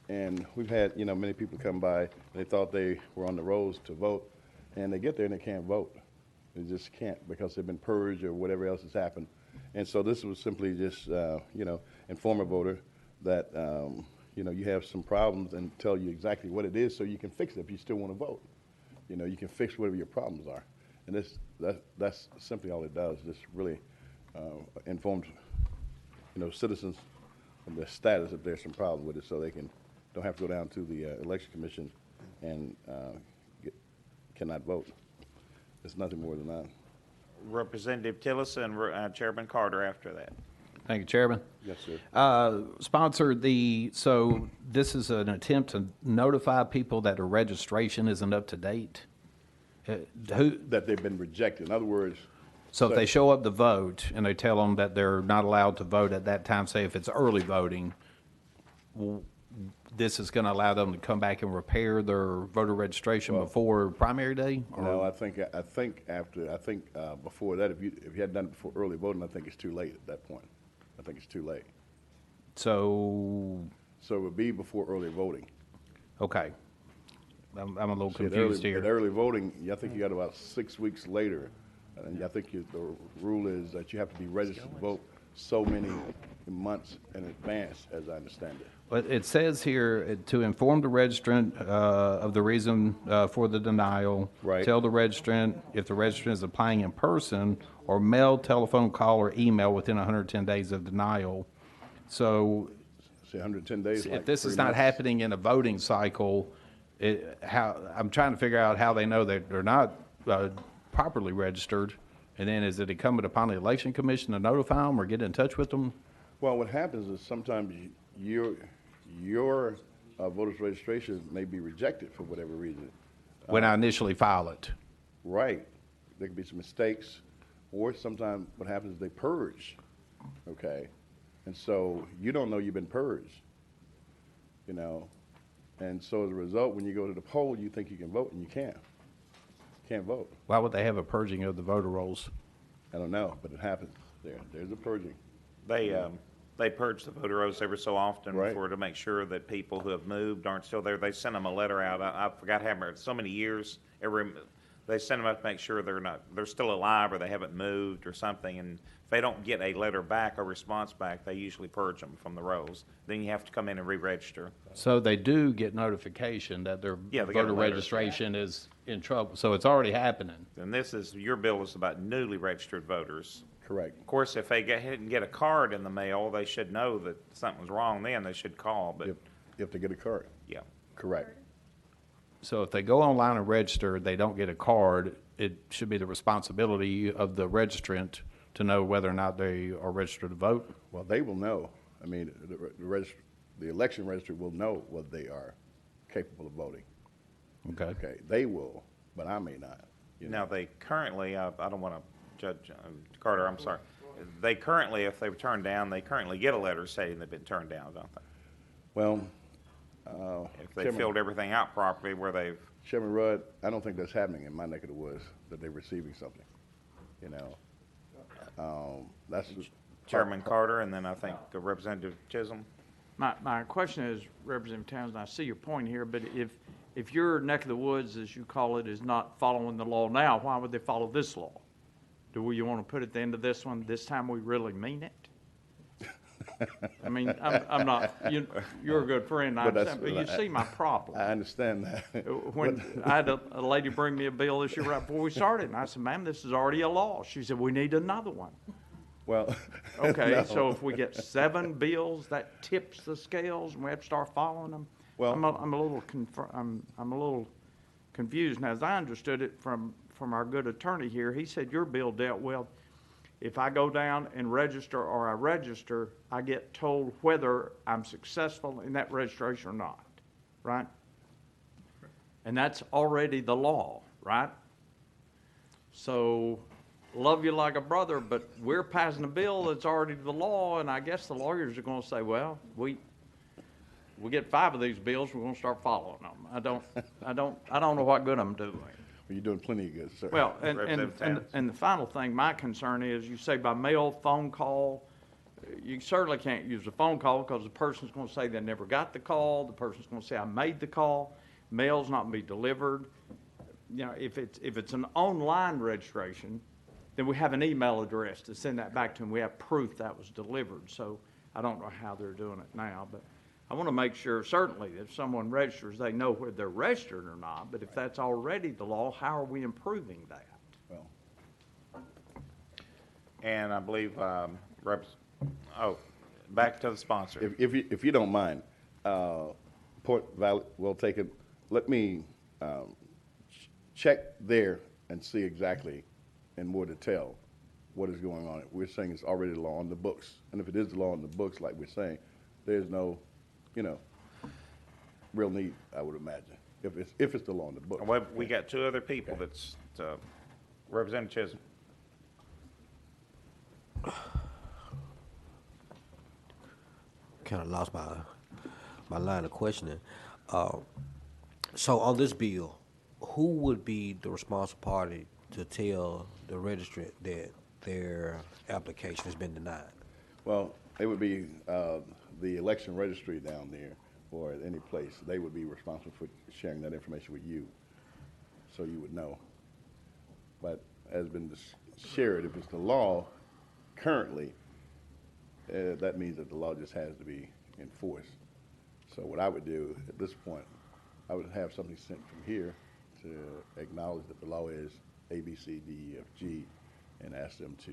[SPEAKER 12] And we've had, many people come by, and they thought they were on the rolls to vote, and they get there and they can't vote. They just can't because they've been purged or whatever else has happened. And so this was simply just, inform a voter that, you have some problems and tell you exactly what it is so you can fix it if you still want to vote. You can fix whatever your problems are. And that's simply all it does, just really informs, citizens of their status if there's some problem with it so they don't have to go down to the election commission and cannot vote. It's nothing more than that.
[SPEAKER 1] Representative Tillis and Chairman Carter after that.
[SPEAKER 5] Thank you, Chairman.
[SPEAKER 12] Yes, sir.
[SPEAKER 5] Sponsor, so this is an attempt to notify people that their registration isn't up to date?
[SPEAKER 12] That they've been rejected. In other words,
[SPEAKER 5] So if they show up to vote and they tell them that they're not allowed to vote at that time, say if it's early voting, this is going to allow them to come back and repair their voter registration before primary day? Or-
[SPEAKER 12] no, I think before that, if you hadn't done it before early voting, I think it's too late at that point. I think it's too late.
[SPEAKER 5] So,
[SPEAKER 12] So it would be before early voting.
[SPEAKER 5] okay. I'm a little
[SPEAKER 12] See, at
[SPEAKER 5] confused
[SPEAKER 12] At
[SPEAKER 5] here.
[SPEAKER 12] early voting, I think you got about 6 weeks later, and I think the rule is that you have to be registered to vote so many months in advance, as I understand it.
[SPEAKER 5] But it says here to inform the registrant of the reason for the denial.
[SPEAKER 12] Right.
[SPEAKER 5] Tell the registrant if the registrant is applying in person or mail, telephone, call, or email within 110 days of denial. So
[SPEAKER 12] See, 110 days.
[SPEAKER 5] if
[SPEAKER 12] like
[SPEAKER 5] this
[SPEAKER 12] 3
[SPEAKER 5] is not
[SPEAKER 12] months.
[SPEAKER 5] happening in a voting cycle, I'm trying to figure out how they know that they're not properly registered. And then is it incumbent upon the election commission to notify them or get in touch with them?
[SPEAKER 12] Well, what happens is sometimes your voter's registration may be rejected for whatever reason.
[SPEAKER 5] when I initially file it.
[SPEAKER 12] Right. There could be some mistakes, or sometimes what happens is they purge, okay? And so you don't know you've been purged, you know? And so as a result, when you go to the poll, you think you can vote, and you can't. Can't vote.
[SPEAKER 5] Why would they have a purging of the voter rolls?
[SPEAKER 12] I don't know, but it happens there. There's a purging.
[SPEAKER 1] They purge the voter rolls every so often
[SPEAKER 12] Right.
[SPEAKER 1] to make sure that people who have moved aren't still there. They send them a letter out. I forgot how many, so many years. They send them out to make sure they're still alive or they haven't moved or something. And if they don't get a letter back or response back, they usually purge them from the rolls. Then you have to come in and re-register.
[SPEAKER 5] So they do get notification that their
[SPEAKER 1] Yeah, they get a
[SPEAKER 5] voter
[SPEAKER 1] letter.
[SPEAKER 5] registration is in trouble. So it's already happening.
[SPEAKER 1] And your bill is about newly registered voters.
[SPEAKER 12] Correct.
[SPEAKER 1] Of course, if they didn't get a card in the mail, they should know that something's wrong. Then they should call. But
[SPEAKER 12] If they get a card.
[SPEAKER 1] yeah,
[SPEAKER 12] Correct.
[SPEAKER 5] So if they go online and register, they don't get a card, it should be the responsibility of the registrant to know whether or not they are registered to vote.
[SPEAKER 12] Well, they will know. I mean, the election registry will know whether they are capable of voting.
[SPEAKER 5] Okay.
[SPEAKER 12] Okay, they will, but I may not. You know?
[SPEAKER 1] now they currently. I don't want to judge Carter. I'm sorry. They currently, if they were turned down, they currently get a letter saying they've been turned down, don't they?
[SPEAKER 12] Well,
[SPEAKER 1] If they
[SPEAKER 12] Chairman-
[SPEAKER 1] filled everything out properly, where they've
[SPEAKER 12] Chairman Rudd, I don't think that's happening in my neck of the woods, that they're receiving something, you know. That's
[SPEAKER 1] Chairman Carter, and then I think Representative Chisholm.
[SPEAKER 3] My question is, Representative Townsend, I see your point here, but if your neck of the woods, as you call it, is not following the law now, why would they follow this law? Do you want to put at the end of this one, this time we really mean it? I mean, I'm not, you're a good friend, I
[SPEAKER 12] But that's-
[SPEAKER 3] understand, but you see my problem.
[SPEAKER 12] I understand that.
[SPEAKER 3] When I had a lady bring me a bill this year right before we started, and I said, ma'am, this is already a law. She said, we need another one.
[SPEAKER 12] Well.
[SPEAKER 3] Okay,
[SPEAKER 12] no.
[SPEAKER 3] so if we get 7 bills, that tips the scales, and we have to start following them?
[SPEAKER 12] Well-
[SPEAKER 3] I'm a little confused. Now, as I understood it from our good attorney here, he said your bill dealt with, if I go down and register or I register, I get told whether I'm successful in that registration or not, right? And that's already the law, right? So, love you like a brother, but we're passing a bill that's already the law, and I guess the lawyers are gonna say, well, we get 5 of these bills, we're gonna start following them. I don't know what good I'm doing.
[SPEAKER 12] Well, you're doing plenty of good, sir.
[SPEAKER 3] Well,
[SPEAKER 1] Representative Townsend.
[SPEAKER 3] and the final thing, my concern is, you say by mail, phone call, you certainly can't use a phone call because the person's gonna say they never got the call, the person's gonna say I made the call, mail's not gonna be delivered. You know, if it's an online registration, then we have an email address to send that back to them. We have proof that was delivered, so I don't know how they're doing it now, but I want to make sure, certainly, if someone registers, they know whether they're registered or not, but if that's already the law, how are we improving that?
[SPEAKER 12] Well,
[SPEAKER 1] And I believe, back to the sponsor.
[SPEAKER 12] if you don't mind, point valid, well taken. Let me check there and see exactly in more detail what is going on. We're saying it's already the law on the books. And if it is the law on the books, like we're saying, there's no, real need, I would imagine, if it's the law on the books.
[SPEAKER 1] Well, we got 2 other people that's, Representative Chisholm.
[SPEAKER 7] Kind of lost my line of questioning. So on this bill, who would be the responsible party to tell the registrant that their application has been denied?
[SPEAKER 12] Well, it would be the election registry down there or at any place. They would be responsible for sharing that information with you, so you would know. But as been shared, if it's the law currently, that means that the law just has to be enforced. So what I would do at this point, I would have something sent from here to acknowledge that the law is A, B, C, D, E, F, G, and ask them to,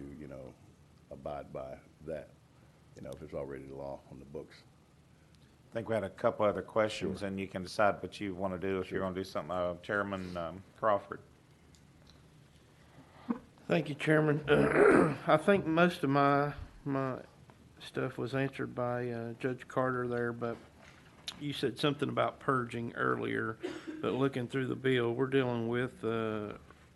[SPEAKER 12] abide by that, if it's already the law on the books.
[SPEAKER 1] I think we had a couple other questions, and you can decide what you want to do, if you're going to do something. Chairman Crawford.
[SPEAKER 8] Thank you, Chairman. I think most of my stuff was answered by Judge Carter there, but you said something about purging earlier, but looking through the bill, we're dealing with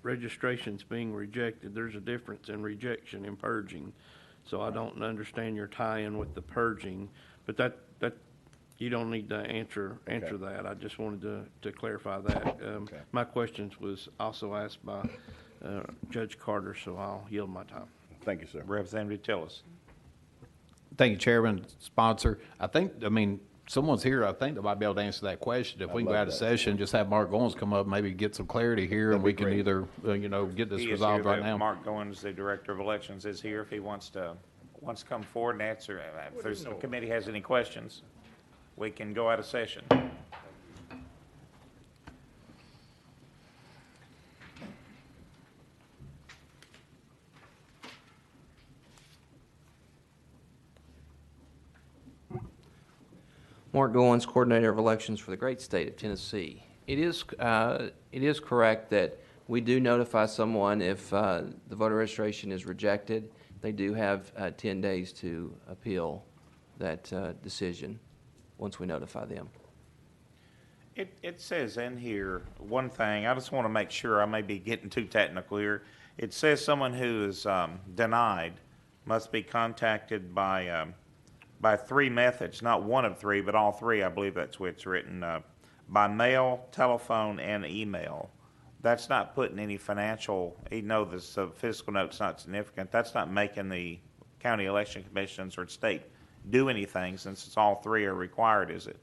[SPEAKER 8] registrations being rejected. There's a difference in rejection and purging. So I don't understand your tie-in with the purging, but that you don't need to answer that. I just wanted to clarify that. My questions was also asked by Judge Carter, so I'll yield my time.
[SPEAKER 12] Thank you, sir.
[SPEAKER 1] Representative Tillis.
[SPEAKER 5] Thank you, Chairman, sponsor. Someone's here, I think, that might be able to answer that question. If we can go out of session, just have Mark Goins come up, maybe get some clarity here, and we can either, get this
[SPEAKER 1] He is
[SPEAKER 5] resolved
[SPEAKER 1] here.
[SPEAKER 5] right now.
[SPEAKER 1] Mark Goins, the Director of Elections, is here if he wants to come forward and answer. If the committee has any questions, we can go out of session.
[SPEAKER 13] Mark Goins, Coordinator of Elections for the great state of Tennessee. It is correct that we do notify someone if the voter registration is rejected. They do have 10 days to appeal that decision once we notify them.
[SPEAKER 1] It says in here one thing. I just want to make sure. I may be getting too technical here. It says someone who is denied must be contacted by three methods, not one of three, but all three. I believe that's what it's written, by mail, telephone, and email. That's not putting any financial, even though the fiscal note's not significant, that's not making the county election commissions or state do anything since it's all three are required, is it?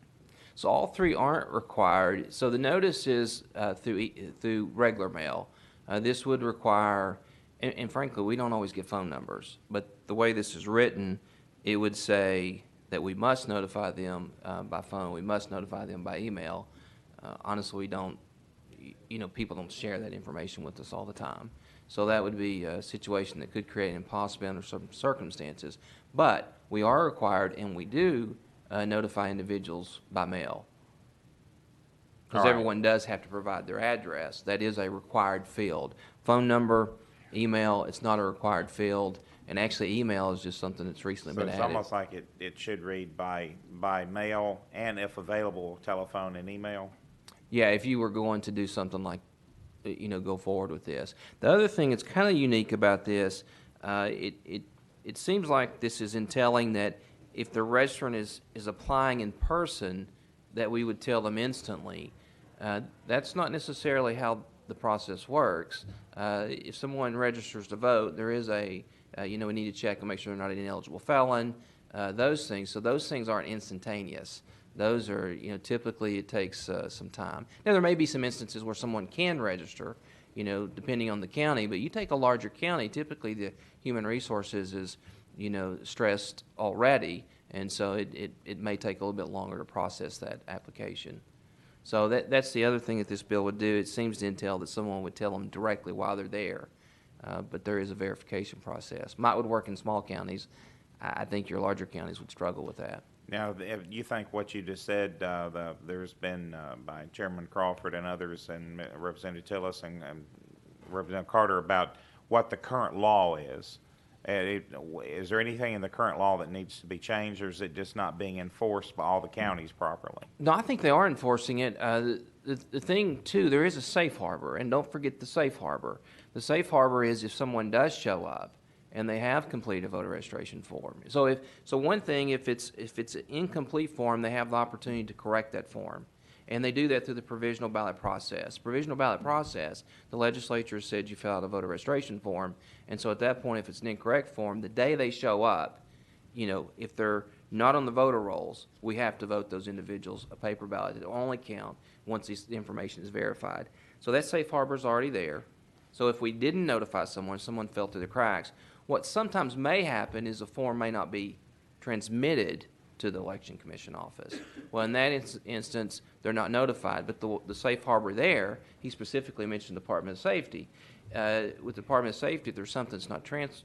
[SPEAKER 13] So all three aren't required. So the notice is through regular mail. This would require, and frankly, we don't always get phone numbers, but the way this is written, it would say that we must notify them by phone, we must notify them by email. Honestly, we don't, people don't share that information with us all the time. So that would be a situation that could create an impossibility under some circumstances. But we are required, and we do notify individuals by mail. Because everyone does have to provide their address. That is a required field. Phone number, email, it's not a required field. And actually, email is just something that's recently been added.
[SPEAKER 1] So it's almost like it should read by mail and, if available, telephone and email?
[SPEAKER 13] Yeah, if you were going to do something like, go forward with this. The other thing that's kind of unique about this, it seems like this is entailing that if the registrant is applying in person, that we would tell them instantly. That's not necessarily how the process works. If someone registers to vote, there is we need to check and make sure they're not an ineligible felon, those things. So those things aren't instantaneous. Those are, typically it takes some time. Now, there may be some instances where someone can register, depending on the county, but you take a larger county, typically the human resources is, stressed already, and so it may take a little bit longer to process that application. So that's the other thing that this bill would do. It seems to entail that someone would tell them directly while they're there, but there is a verification process. Might would work in small counties. I think your larger counties would struggle with that.
[SPEAKER 1] Now, if you think what you just said, there's been by Chairman Crawford and others, and Representative Tillis and Representative Carter, about what the current law is. Is there anything in the current law that needs to be changed, or is it just not being enforced by all the counties properly?
[SPEAKER 13] No, I think they are enforcing it. The thing, too, there is a safe harbor, and don't forget the safe harbor. The safe harbor is if someone does show up and they have completed a voter registration form. So one thing, if it's an incomplete form, they have the opportunity to correct that form. And they do that through the provisional ballot process. Provisional ballot process, the legislature said you fill out a voter registration form, and so at that point, if it's an incorrect form, the day they show up, if they're not on the voter rolls, we have to vote those individuals a paper ballot. It'll only count once the information is verified. So that safe harbor is already there. So if we didn't notify someone fell through the cracks, what sometimes may happen is a form may not be transmitted to the Election Commission office. Well, in that instance, they're not notified, but the safe harbor there, he specifically mentioned Department of Safety. With the Department of Safety, if there's something that's not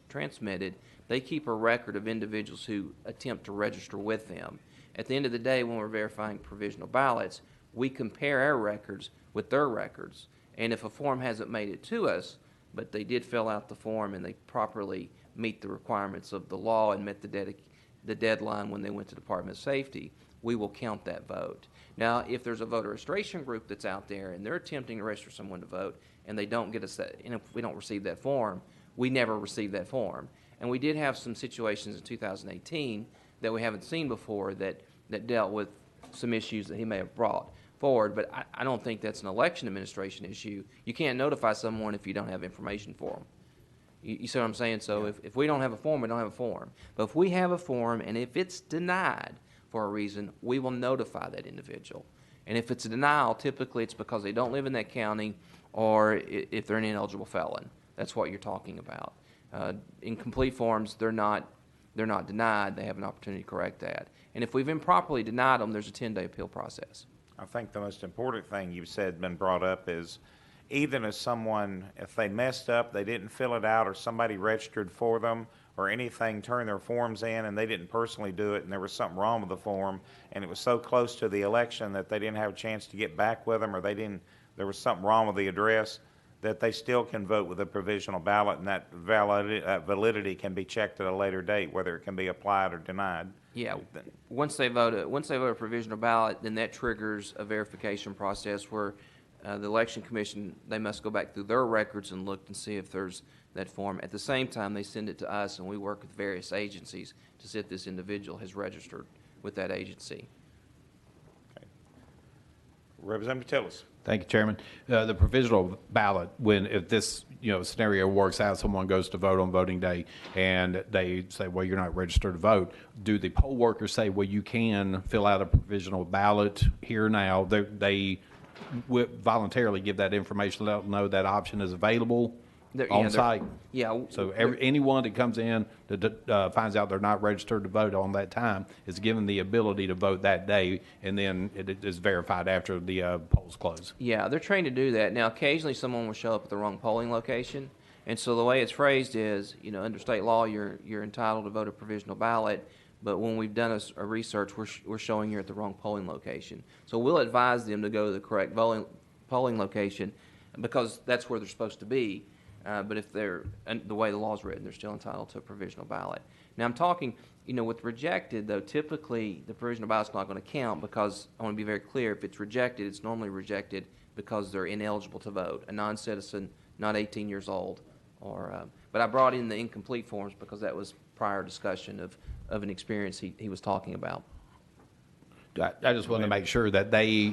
[SPEAKER 13] transmitted, they keep a record of individuals who attempt to register with them. At the end of the day, when we're verifying provisional ballots, we compare our records with their records. And if a form hasn't made it to us, but they did fill out the form and they properly meet the requirements of the law and met the deadline when they went to Department of Safety, we will count that vote. Now, if there's a voter registration group that's out there and they're attempting to register someone to vote and they don't get us that, and if we don't receive that form, we never receive that form. And we did have some situations in 2018 that we haven't seen before that dealt with some issues that he may have brought forward, but I don't think that's an election administration issue. You can't notify someone if you don't have information for them. You see what I'm saying? So if we don't have a form, we don't have a form. But if we have a form, and if it's denied for a reason, we will notify that individual. And if it's a denial, typically it's because they don't live in that county or if they're an ineligible felon. That's what you're talking about. Incomplete forms, they're not denied. They have an opportunity to correct that. And if we've improperly denied them, there's a 10-day appeal process.
[SPEAKER 1] I think the most important thing you said been brought up is even if someone, if they messed up, they didn't fill it out, or somebody registered for them or anything, turned their forms in and they didn't personally do it and there was something wrong with the form and it was so close to the election that they didn't have a chance to get back with them, or there was something wrong with the address, that they still can vote with a provisional ballot, and that validity can be checked at a later date, whether it can be applied or denied.
[SPEAKER 13] Yeah, once they vote a provisional ballot, then that triggers a verification process where the election commission, they must go back through their records and look and see if there's that form. At the same time, they send it to us, and we work with various agencies to see if this individual has registered with that agency.
[SPEAKER 1] Okay. Representative Tillis.
[SPEAKER 5] Thank you, Chairman. The provisional ballot, if this scenario works out, someone goes to vote on voting day and they say, well, you're not registered to vote. Do the poll workers say, well, you can fill out a provisional ballot here now? They voluntarily give that information, let them know that option is available on site.
[SPEAKER 13] Yeah.
[SPEAKER 5] So anyone that comes in that finds out they're not registered to vote on that time is given the ability to vote that day, and then it is verified after the polls close.
[SPEAKER 13] Yeah, they're trained to do that. Now, occasionally someone will show up at the wrong polling location, and so the way it's phrased is, under state law, you're entitled to vote a provisional ballot, but when we've done a research, we're showing you're at the wrong polling location. So we'll advise them to go to the correct polling location because that's where they're supposed to be. But if the way the law is written, they're still entitled to a provisional ballot. Now, I'm talking, with rejected, though, typically the provisional ballot's not going to count because, I want to be very clear, if it's rejected, it's normally rejected because they're ineligible to vote, a non-citizen, not 18 years old. But I brought in the incomplete forms because that was prior discussion of an experience he was talking about.
[SPEAKER 5] I just wanted to make sure that they,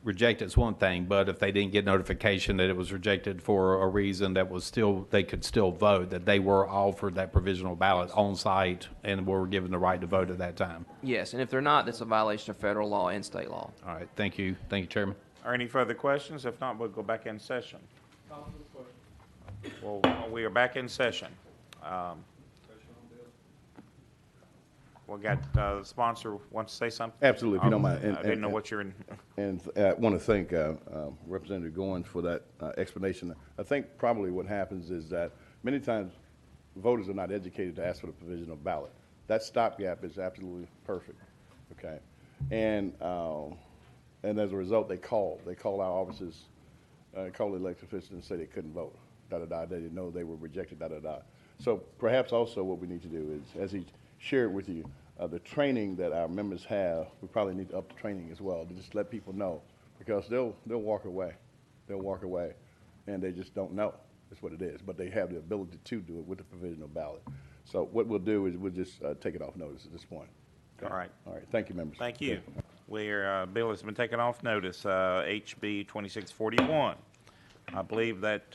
[SPEAKER 5] reject it's one thing, but if they didn't get notification that it was rejected for a reason that was still, they could still vote, that they were offered that provisional ballot on site and were given the right to vote at that time.
[SPEAKER 13] Yes, and if they're not, that's a violation of federal law and state law.
[SPEAKER 5] All right, thank you. Thank you, Chairman.
[SPEAKER 1] Are any further questions? If not, we'll go back in session. Well, we are back in session. We got the sponsor wants to say something?
[SPEAKER 12] Absolutely, if you don't mind.
[SPEAKER 1] I didn't know what you're in.
[SPEAKER 12] And I want to thank Representative Goins for that explanation. I think probably what happens is that many times voters are not educated to ask for the provisional ballot. That stopgap is absolutely perfect, okay? And as a result, they call our offices, call the elected officials and say they couldn't vote, da-da-da, they didn't know they were rejected, da-da-da. So perhaps also what we need to do is, as he shared with you, the training that our members have, we probably need to up the training as well, to just let people know, because they'll walk away. They'll walk away, and they just don't know. That's what it is. But they have the ability to do it with the provisional ballot. So what we'll do is we'll just take it off notice at this point. Okay?
[SPEAKER 1] All right.
[SPEAKER 12] All right. Thank you, members.
[SPEAKER 1] Thank you. Bill has been taken off notice, HB 2641. I believe that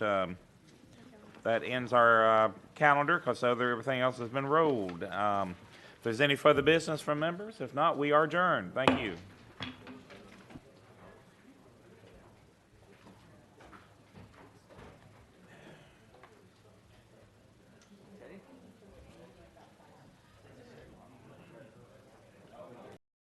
[SPEAKER 1] that ends our calendar because everything else has been rolled. If there's any further business from members, if not, we are adjourned. Thank you.